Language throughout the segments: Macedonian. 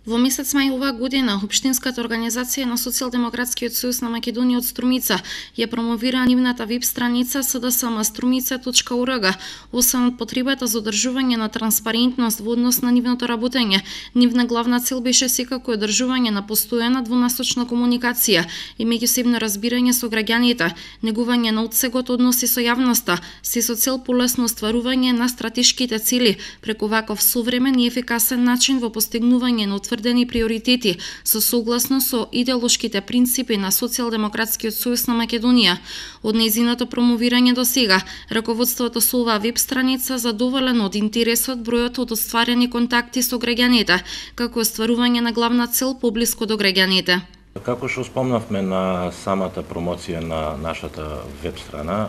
Во месец мај оваа година, Општинската организација на Социјалдемократскиот сојуз на Македонија од Струмица ја промовира нивната веб страница sdsmstrumica.org. Освен од потребата за одржување на транспарентност во однос на нивното работење, нивна главна цел беше секако одржување на постојана двонасочна комуникација и меѓусебно разбирање со граѓаните, негување на одсегот односи со јавноста, се со цел полесно остварување на стратешките цели преку ваков современ и ефикасен начин во постигнување на утврдени приоритети со согласно со идеолошките принципи на Социјалдемократскиот сојуз на Македонија. Од нејзиното промовирање до сега, раководството со оваа веб страница задоволено од интересот, бројот од остварени контакти со граѓаните, како остварување на главна цел поблиску до граѓаните. Како што спомнавме на самата промоција на нашата веб страна,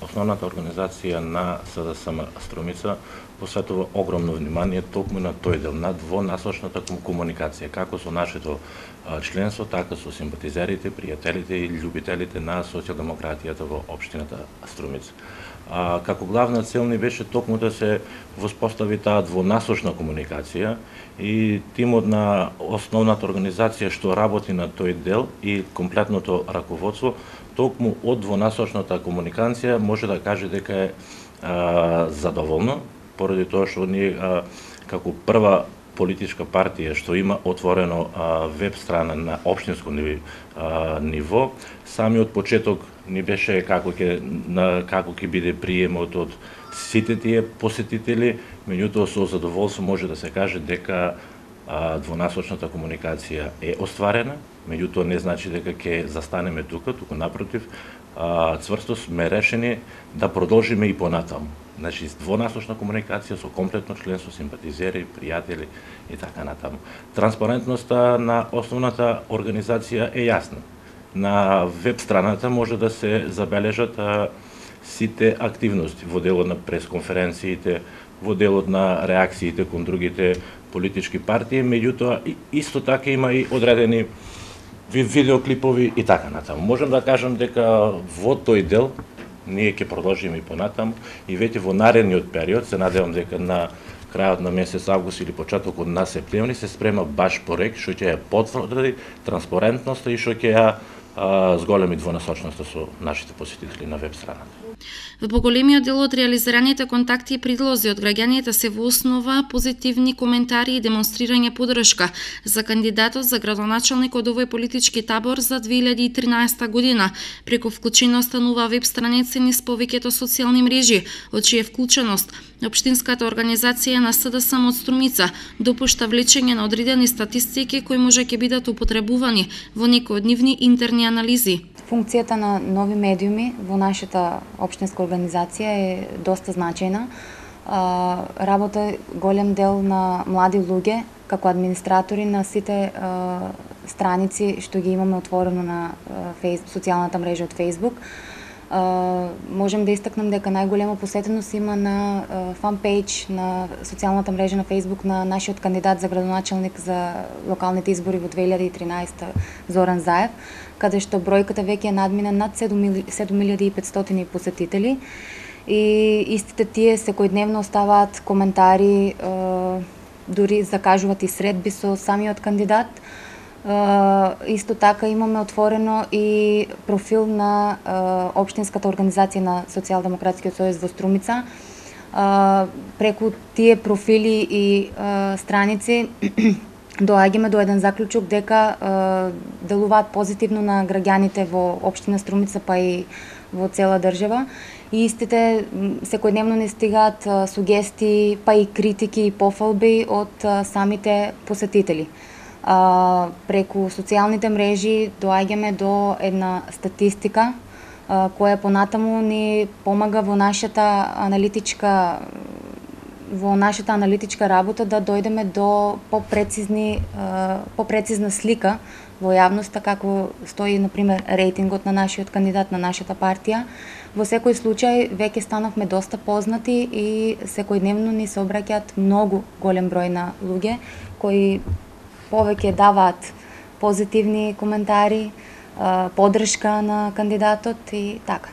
основната организација на СДСМ Струмица посветува огромно внимание токму на тој дел, на двонасочната комуникација, како со нашето членство, така со симпатизерите, пријателите и љубителите на социјалдемократијата во општината Струмица. Како главна цел ни беше токму да се воспостави таа двонасочна комуникација и тимот на основната организација што работи на тој дел и комплетното раководство, токму од двонасочната комуникација може да каже дека е задоволно, поради тоа што ние како прва политичка партија што има отворено веб страна на општинско ниво, самиот почеток ни беше како ќе биде приемот од сите тие посетители, меѓутоа со задоволство може да се каже дека двонасочната комуникација е остварена, меѓутоа не значи дека ќе застанеме тука, туку напротив, цврсто сме решени да продолжиме и понатаму. Значи, двонасочна комуникација со комплетно членство, симпатизери, пријатели и така натаму. Транспарентноста на основната организација е јасна. На веб страната може да се забележат сите активности во делот на пресконференциите, во делот на реакциите кон другите политички партии, меѓутоа исто така има и одредени видеоклипови и така натаму. Можем да кажем дека во тој дел ние ќе продолжиме и понатаму и веќе во наредниот период, се надевам дека на крајот на месец август или почетокот на септември се спрема баш проект што ќе ја потврди транспарентноста и што ќе ја зголеми двонасочноста со нашите посетители на веб страната. Во поголемиот дел од реализираните контакти и предлози од граѓаните се во основа позитивни коментари и демонстрирање поддршка за кандидатот за градоначалник од овој политички табор за 2013 година, преку вклученоста на оваа веб страница низ повеќето социјални мрежи, од чија вклученост Општинската организација на СДСМ од Струмица допушта влечење на одредени статистики кои може ќе бидат употребувани во некои од нивни интерни анализи. Функцијата на нови медиуми во нашата општинска организација е доста значајна. Работа голем дел на млади луѓе како администратори на сите страници што ги имаме отворено на социјалната мрежа од Facebook. Можем да истакнем дека најголема посетеност има на фанпејдж на социјалната мрежа на Facebook на нашиот кандидат за градоначалник за локалните избори во 2013 Зоран Заев, каде што бројката веќе е надмина над 7500 посетители и истите тие секојдневно оставаат коментари, дури закажуваат и средби со самиот кандидат. Исто така имаме отворено и профил на Општинската организација на Социјалдемократскиот сојуз во Струмица. Преку тие профили и страници доаѓаме до еден заклучок дека делуваат позитивно на граѓаните во општина Струмица, па и во цела држава. И истите секојдневно не стигаат сугестии, па и критики и пофалби од самите посетители. Преку социјалните мрежи доаѓаме до една статистика која понатаму ни помага во нашата аналитичка работа да дојдеме до попрецизна слика во јавноста како стои на пример рейтингот на нашиот кандидат на нашата партија. Во секој случај веќе станавме доста познати и секојдневно ни се обраќаат многу голем број на луѓе кои повеќе даваат позитивни коментари, поддршка на кандидатот и така.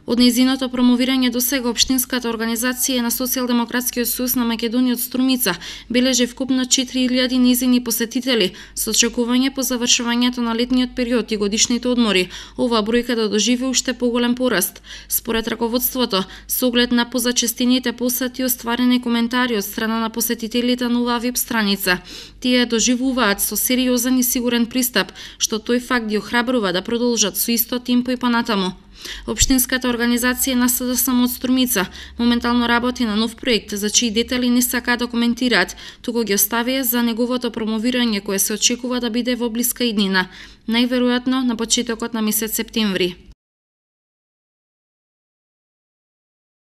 Од нејзиното промовирање до сега општинската организација на Социјалдемократскиот сојуз на Македонија од Струмица бележи вкупно 4000 нејзини посетители со очекување по завршувањето на летниот период и годишните одмори, оваа бројка да доживи уште поголем пораст. Според раководството, со оглед на позачестените посети и остварени коментари од страна на посетителите на оваа веб страница, тие доживуваат со сериозен и сигурен пристап, што тој факт ги охрабрува да продолжат со исто темпо и понатаму. Општинската организација на СДСМ од Струмица моментално работи на нов проект за чии детали не сака да коментираат, туку ги оставија за неговото промовирање кое се очекува да биде во блиска иднина, најверојатно на почетокот на месец септември.